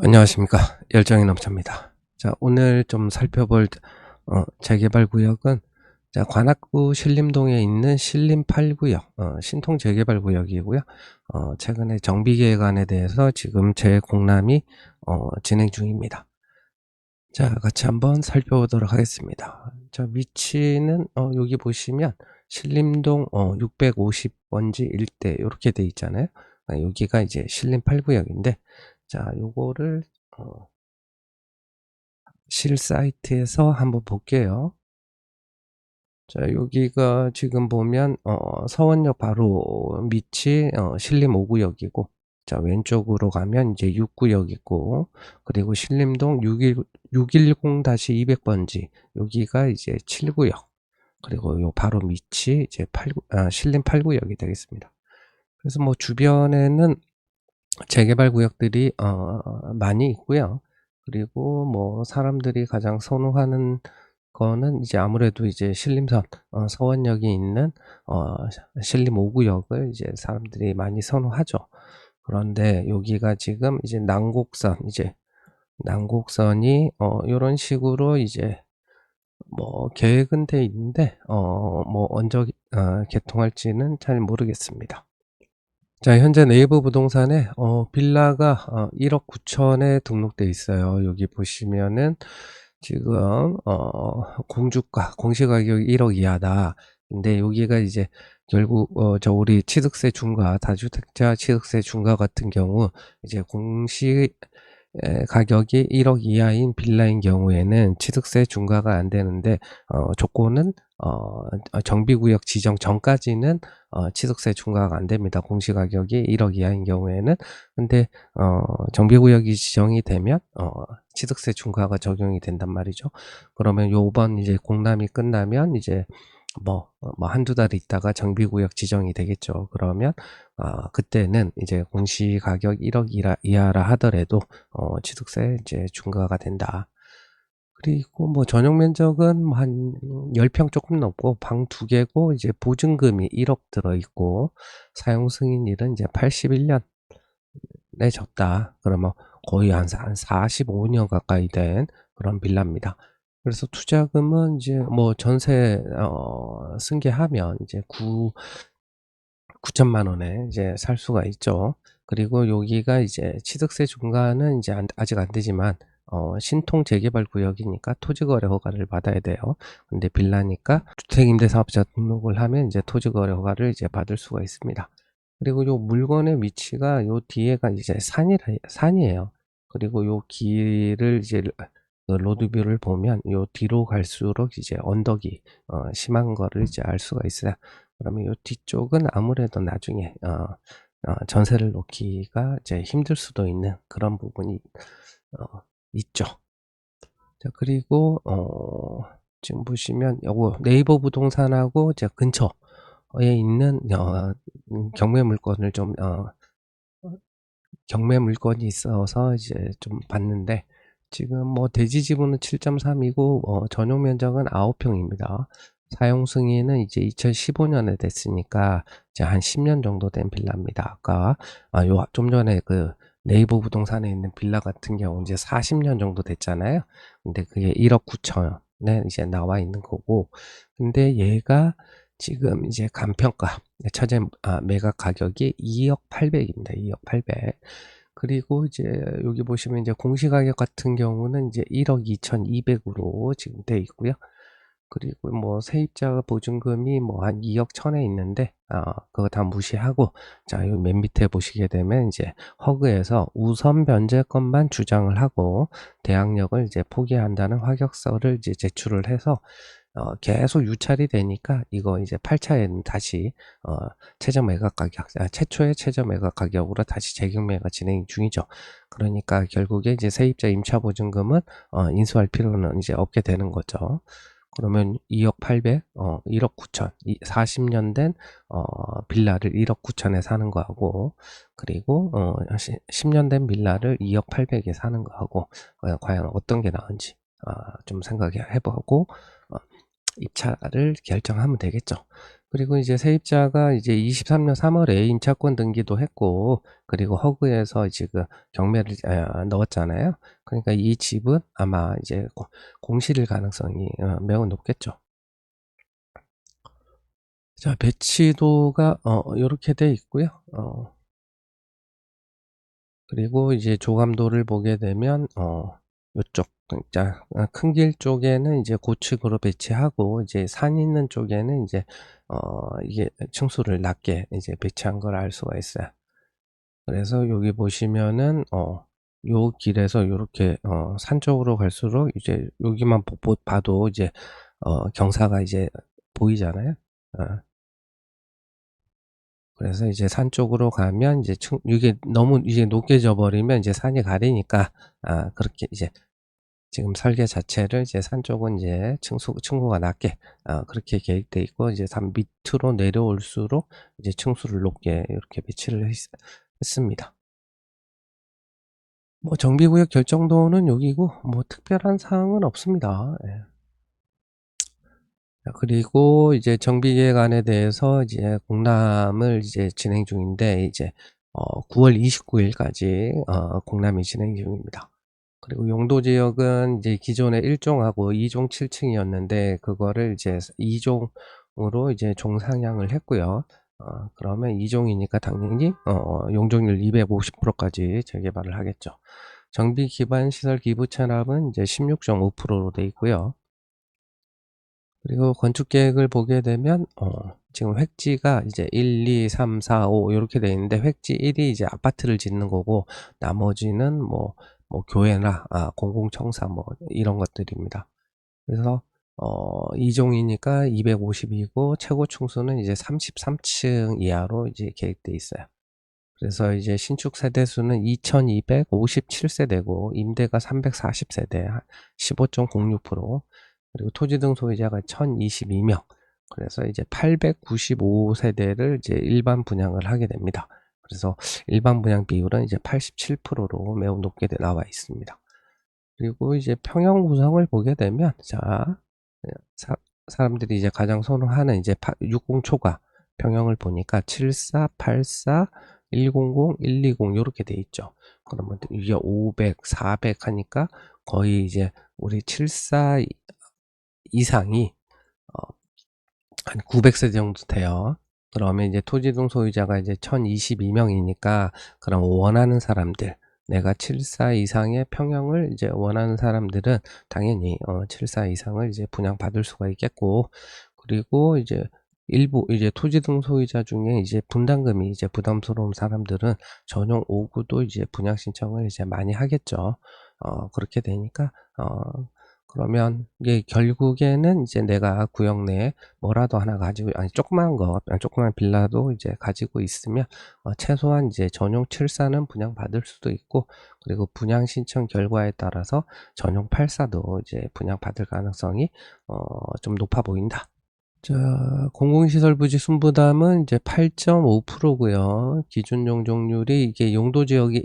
안녕하십니까. 열정의 넘쳐입니다. 자, 오늘 좀 살펴볼 재개발 구역은 관악구 신림동에 있는 신림 8구역 신통 재개발 구역이고요. 최근에 정비계획안에 대해서 지금 재공람이 진행 중입니다. 자, 같이 한번 살펴보도록 하겠습니다. 자, 위치는 여기 보시면 신림동 650번지 일대 이렇게 돼 있잖아요. 여기가 이제 신림 8구역인데, 자, 요거를 실 사이트에서 한번 볼게요. 자, 여기가 지금 보면 서원역 바로 밑이 신림 5구역이고, 자, 왼쪽으로 가면 이제 6구역 있고, 그리고 신림동 610-200번지 여기가 이제 7구역, 그리고 요 바로 밑이 이제 신림 8구역이 되겠습니다. 그래서 뭐 주변에는 재개발 구역들이 많이 있고요. 그리고 뭐 사람들이 가장 선호하는 거는 이제 아무래도 이제 신림선 서원역이 있는 신림 5구역을 이제 사람들이 많이 선호하죠. 그런데 여기가 지금 이제 난곡선이 요런 식으로 이제 뭐 계획은 돼 있는데 뭐 언제 개통할지는 잘 모르겠습니다. 자, 현재 네이버 부동산에 빌라가 1억 9천에 등록돼 있어요. 여기 보시면은 지금 공주가 공시가격이 1억 이하다. 근데 여기가 이제 결국 저 우리 취득세 중과 다주택자 취득세 중과 같은 경우 이제 공시 가격이 1억 이하인 빌라인 경우에는 취득세 중과가 안 되는데 조건은 정비구역 지정 전까지는 취득세 중과가 안 됩니다. 공시가격이 1억 이하인 경우에는. 근데 정비구역이 지정이 되면 취득세 중과가 적용이 된단 말이죠. 그러면 요번 이제 공람이 끝나면 이제 한두 달 있다가 정비구역 지정이 되겠죠. 그러면 그때는 이제 공시가격 1억 이하라 하더라도 취득세 이제 중과가 된다. 그리고 뭐 전용 면적은 한 10평 조금 넘고 방 2개고 이제 보증금이 1억 들어있고 사용 승인일은 이제 81년에 졌다. 그러면 거의 한 45년 가까이 된 그런 빌라입니다. 그래서 투자금은 이제 뭐 전세 승계하면 이제 9천만 원에 이제 살 수가 있죠. 그리고 여기가 이제 취득세 중과는 이제 아직 안 되지만 신통 재개발 구역이니까 토지거래 허가를 받아야 돼요. 근데 빌라니까 주택임대사업자 등록을 하면 이제 토지거래 허가를 이제 받을 수가 있습니다. 그리고 요 물건의 위치가 요 뒤에가 이제 산이에요. 그리고 요 길을 이제 그 로드뷰를 보면 요 뒤로 갈수록 이제 언덕이 심한 거를 이제 알 수가 있어요. 그러면 요 뒤쪽은 아무래도 나중에 전세를 놓기가 이제 힘들 수도 있는 그런 부분이 있죠. 자, 그리고 지금 보시면 요거 네이버 부동산하고 제 근처에 있는 경매 물건을 좀 경매 물건이 있어서 이제 좀 봤는데, 지금 뭐 대지 지분은 7.3이고 전용 면적은 9평입니다. 사용 승인은 이제 2015년에 됐으니까 이제 한 10년 정도 된 빌라입니다. 아까 요 좀 전에 그 네이버 부동산에 있는 빌라 같은 경우 이제 40년 정도 됐잖아요. 근데 그게 1억 9천에 이제 나와 있는 거고, 근데 얘가 지금 이제 간평가 처제 매각 가격이 2억 8백입니다. 2억 8백. 그리고 이제 여기 보시면 이제 공시가격 같은 경우는 이제 1억 2,200으로 지금 돼 있고요. 그리고 뭐 세입자 보증금이 뭐 한 2억 천에 있는데 그거 다 무시하고, 자, 여기 맨 밑에 보시게 되면 이제 허그에서 우선 변제권만 주장을 하고 대항력을 이제 포기한다는 확약서를 이제 제출을 해서 계속 유찰이 되니까 이거 이제 8차에는 다시 최저 매각 가격, 최초의 최저 매각 가격으로 다시 재경매가 진행 중이죠. 그러니까 결국에 이제 세입자 임차 보증금은 인수할 필요는 이제 없게 되는 거죠. 그러면 2억 8백, 1억 9천, 40년 된 빌라를 1억 9천에 사는 거하고, 그리고 10년 된 빌라를 2억 8백에 사는 거하고 과연 어떤 게 나은지 좀 생각해 보고 입찰을 결정하면 되겠죠. 그리고 이제 세입자가 이제 23년 3월에 임차권 등기도 했고, 그리고 허그에서 지금 경매를 넣었잖아요. 그러니까 이 집은 아마 이제 공실일 가능성이 매우 높겠죠. 자, 배치도가 요렇게 돼 있고요. 그리고 이제 조감도를 보게 되면 요쪽 자, 큰 길 쪽에는 이제 고측으로 배치하고, 이제 산 있는 쪽에는 이제 이게 층수를 낮게 이제 배치한 걸 알 수가 있어요. 그래서 여기 보시면은 요 길에서 요렇게 산 쪽으로 갈수록 이제 여기만 봐도 이제 경사가 이제 보이잖아요. 어, 그래서 이제 산 쪽으로 가면 이제 이게 너무 이제 높게 져 버리면 이제 산이 가리니까, 그렇게 이제 지금 설계 자체를 이제 산 쪽은 이제 층고가 낮게 그렇게 계획돼 있고, 이제 산 밑으로 내려올수록 이제 층수를 높게 이렇게 배치를 했습니다. 뭐 정비구역 결정도는 여기고 뭐 특별한 사항은 없습니다. 예. 그리고 이제 정비계획안에 대해서 이제 공람을 이제 진행 중인데, 이제 9월 29일까지 공람이 진행 중입니다. 그리고 용도 지역은 이제 기존에 1종하고 2종 7층이었는데, 그거를 이제 2종으로 이제 종상향을 했고요. 그러면 2종이니까 당연히 용적률 250%까지 재개발을 하겠죠. 정비 기반 시설 기부 체납은 이제 16.5%로 돼 있고요. 그리고 건축 계획을 보게 되면 지금 획지가 이제 1, 2, 3, 4, 5 이렇게 돼 있는데, 획지 1이 이제 아파트를 짓는 거고, 나머지는 뭐 교회나 공공청사 뭐 이런 것들입니다. 그래서 2종이니까 250이고, 최고 층수는 이제 33층 이하로 이제 계획돼 있어요. 그래서 이제 신축 세대 수는 2257세대고, 임대가 340세대, 15.06%, 그리고 토지 등 소유자가 1022명. 그래서 이제 895세대를 이제 일반 분양을 하게 됩니다. 그래서 일반 분양 비율은 이제 87%로 매우 높게 나와 있습니다. 그리고 이제 평형 구성을 보게 되면, 자, 사람들이 이제 가장 선호하는 이제 60 초과 평형을 보니까 74, 84, 100, 120 이렇게 돼 있죠. 그러면 이게 500, 400 하니까 거의 이제 우리 74 이상이 한 900세대 정도 돼요. 그러면 이제 토지등 소유자가 이제 1022명이니까, 그럼 원하는 사람들, 내가 74 이상의 평형을 이제 원하는 사람들은 당연히 74 이상을 이제 분양받을 수가 있겠고, 그리고 이제 일부 이제 토지등 소유자 중에 이제 분담금이 이제 부담스러운 사람들은 전용 5구도 이제 분양 신청을 이제 많이 하겠죠. 그렇게 되니까 그러면 이게 결국에는 이제 내가 구역 내에 뭐라도 하나 가지고, 조그만 빌라도 이제 가지고 있으면 최소한 이제 전용 7사는 분양받을 수도 있고, 그리고 분양 신청 결과에 따라서 전용 8사도 이제 분양받을 가능성이 좀 높아 보인다. 자, 공공시설 부지 순부담은 이제 8.5%고요. 기준 용적률이 이게 용도 지역이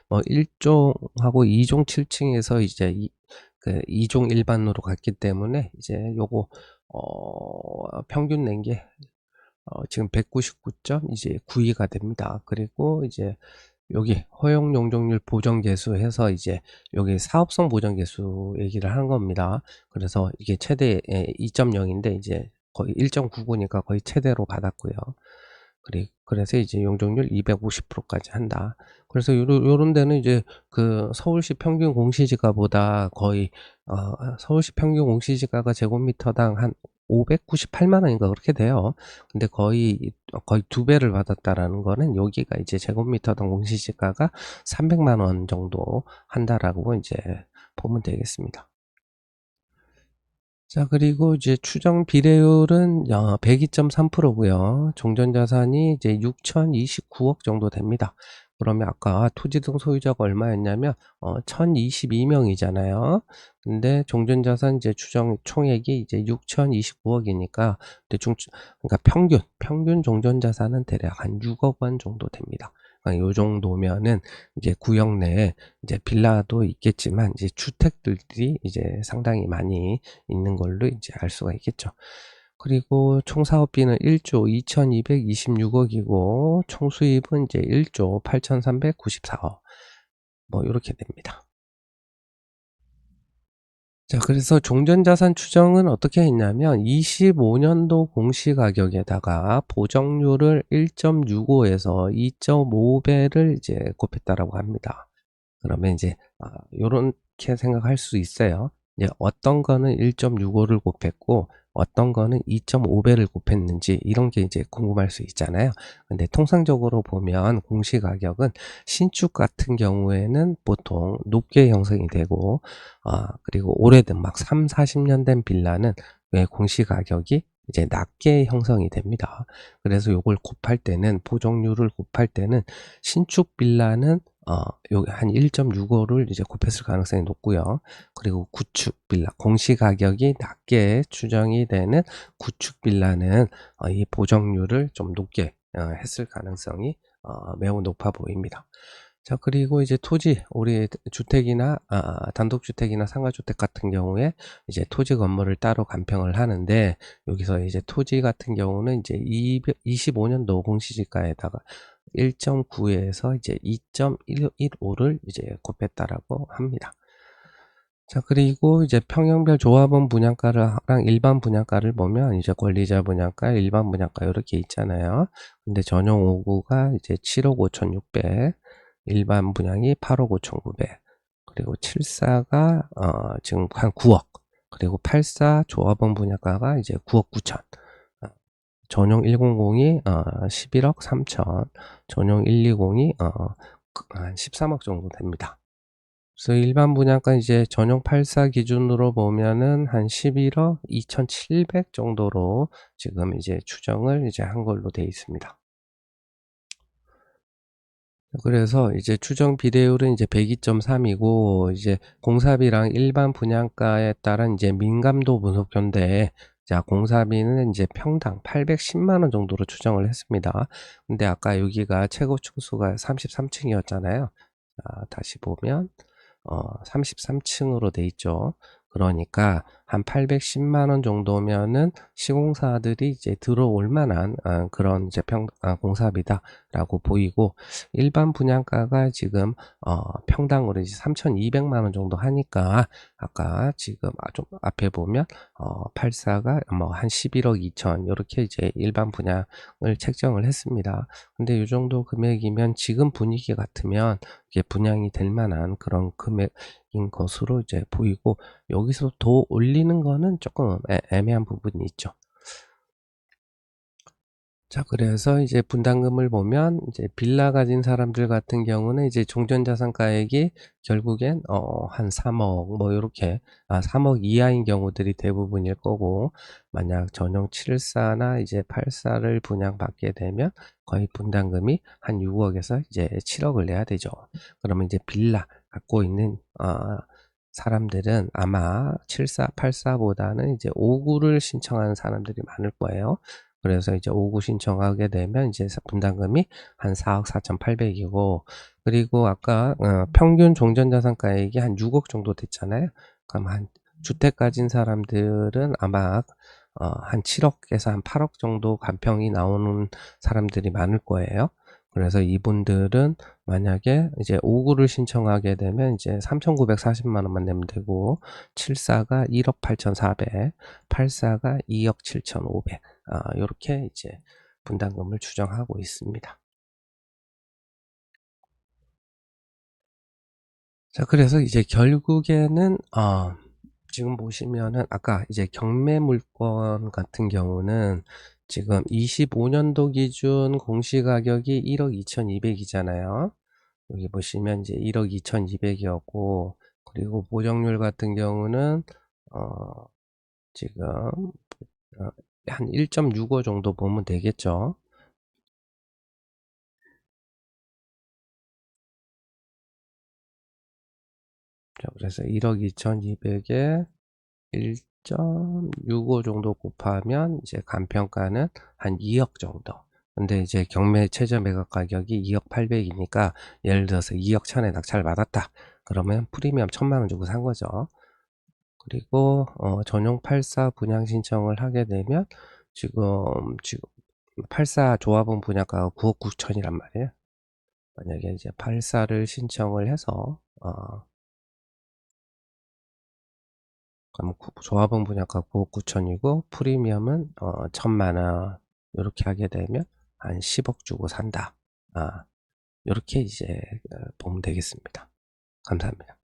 1종하고 2종 7층에서 이제 그 2종 일반으로 갔기 때문에, 이제 요거 평균 낸 게 지금 199점 이제 9위가 됩니다. 그리고 이제 여기 허용 용적률 보정 계수 해서 이제 여기 사업성 보정 계수 얘기를 하는 겁니다. 그래서 이게 최대 2.0인데 이제 거의 1.99니까 거의 최대로 받았고요. 그래서 이제 용적률 250%까지 한다. 그래서 요런 데는 이제 그 서울시 평균 공시지가보다 거의 서울시 평균 공시지가가 제곱미터당 한 598만 원인가 그렇게 돼요. 근데 거의 2배를 받았다라는 거는, 여기가 이제 제곱미터당 공시지가가 300만 원 정도 한다라고 이제 보면 되겠습니다. 자, 그리고 이제 추정 비례율은 102.3%고요. 종전자산이 이제 6,029억 정도 됩니다. 그러면 아까 토지 등 소유자가 얼마였냐면 1,022명이잖아요. 근데 종전자산 이제 추정 총액이 이제 6,029억이니까 대충, 그러니까 평균 종전자산은 대략 한 6억 원 정도 됩니다. 그러니까 요 정도면은 이제 구역 내에 이제 빌라도 있겠지만, 이제 주택들이 이제 상당히 많이 있는 걸로 이제 알 수가 있겠죠. 그리고 총 사업비는 1조 2226억이고 총 수입은 이제 1조 8394억 뭐 요렇게 됩니다. 자, 그래서 종전자산 추정은 어떻게 했냐면 25년도 공시가격에다가 보정률을 1.65에서 2.5배를 이제 곱했다라고 합니다. 그러면 이제 요렇게 생각할 수 있어요. 이제 어떤 거는 1.65를 곱했고 어떤 거는 2.5배를 곱했는지 이런 게 이제 궁금할 수 있잖아요. 근데 통상적으로 보면 공시가격은 신축 같은 경우에는 보통 높게 형성이 되고 그리고 오래된 막 3, 40년 된 빌라는 왜 공시가격이 이제 낮게 형성이 됩니다. 그래서 요걸 곱할 때는 보정률을 곱할 때는 신축 빌라는 여기 한 1.65를 이제 곱했을 가능성이 높고요. 그리고 구축 빌라, 공시가격이 낮게 추정이 되는 구축 빌라는 이 보정률을 좀 높게 했을 가능성이 매우 높아 보입니다. 자, 그리고 이제 토지, 우리 주택이나 단독주택이나 상가주택 같은 경우에 이제 토지 건물을 따로 간평을 하는데 여기서 이제 토지 같은 경우는 이제 25년도 공시지가에다가 1.9에서 이제 2.115를 이제 곱했다라고 합니다. 자, 그리고 이제 평형별 조합원 분양가랑 일반 분양가를 보면 이제 권리자 분양가, 일반 분양가 이렇게 있잖아요. 근데 전용 5구가 이제 7억 5,600, 일반 분양이 8억 5,900, 그리고 74가 지금 한 9억, 그리고 84 조합원 분양가가 이제 9억 9천. 전용 100이 11억 3천, 전용 120이 한 13억 정도 됩니다. 그래서 일반 분양가 이제 전용 84 기준으로 보면은 한 11억 2,700 정도로 지금 이제 추정을 이제 한 걸로 되어 있습니다. 그래서 이제 추정 비례율은 이제 102.3이고 이제 공사비랑 일반 분양가에 따른 이제 민감도 분석표인데, 자, 공사비는 이제 평당 810만 원 정도로 추정을 했습니다. 근데 아까 여기가 최고 층수가 33층이었잖아요. 자, 다시 보면 33층으로 돼 있죠. 그러니까 한 810만 원 정도면은 시공사들이 이제 들어올 만한 그런 이제 공사비다라고 보이고, 일반 분양가가 지금 평당으로 이제 3,200만 원 정도 하니까 아까 지금 좀 앞에 보면 84가 뭐 한 11억 2천 이렇게 이제 일반 분양을 책정을 했습니다. 근데 이 정도 금액이면 지금 분위기 같으면 이게 분양이 될 만한 그런 금액인 것으로 이제 보이고, 여기서 더 올리는 거는 조금 애매한 부분이 있죠. 자, 그래서 이제 분담금을 보면 이제 빌라 가진 사람들 같은 경우는 이제 종전자산가액이 결국엔 한 3억 뭐 요렇게 3억 이하인 경우들이 대부분일 거고, 만약 전용 74나 이제 84를 분양받게 되면 거의 분담금이 한 6억에서 이제 7억을 내야 되죠. 그러면 이제 빌라 갖고 있는 사람들은 아마 74, 84보다는 이제 5구를 신청하는 사람들이 많을 거예요. 그래서 이제 5구 신청하게 되면 이제 분담금이 한 4억 4,800이고, 그리고 아까 평균 종전자산가액이 한 6억 정도 됐잖아요. 그럼 한 주택 가진 사람들은 아마 한 7억에서 한 8억 정도 간평이 나오는 사람들이 많을 거예요. 그래서 이분들은 만약에 이제 5구를 신청하게 되면 이제 3,940만 원만 내면 되고, 74가 1억 8,400, 84가 2억 7,500, 요렇게 이제 분담금을 추정하고 있습니다. 자, 그래서 이제 결국에는 지금 보시면은 아까 이제 경매 물건 같은 경우는 지금 25년도 기준 공시가격이 1억 2,200이잖아요. 여기 보시면 이제 1억 2,200이었고, 그리고 보정률 같은 경우는 지금 한 1.65 정도 보면 되겠죠. 자, 그래서 1억 2,200에 1.65 정도 곱하면 이제 간평가는 한 2억 정도. 근데 이제 경매 최저 매각 가격이 2억 800이니까 예를 들어서 2억 천에 낙찰 받았다. 그러면 프리미엄 1,000만 원 주고 산 거죠. 그리고 전용 84 분양 신청을 하게 되면 지금 84 조합원 분양가가 9억 9천이란 말이에요. 만약에 이제 84를 신청을 해서 그럼 조합원 분양가 9억 9천이고 프리미엄은 1,000만 원 요렇게 하게 되면 한 10억 주고 산다. 요렇게 이제 보면 되겠습니다. 감사합니다.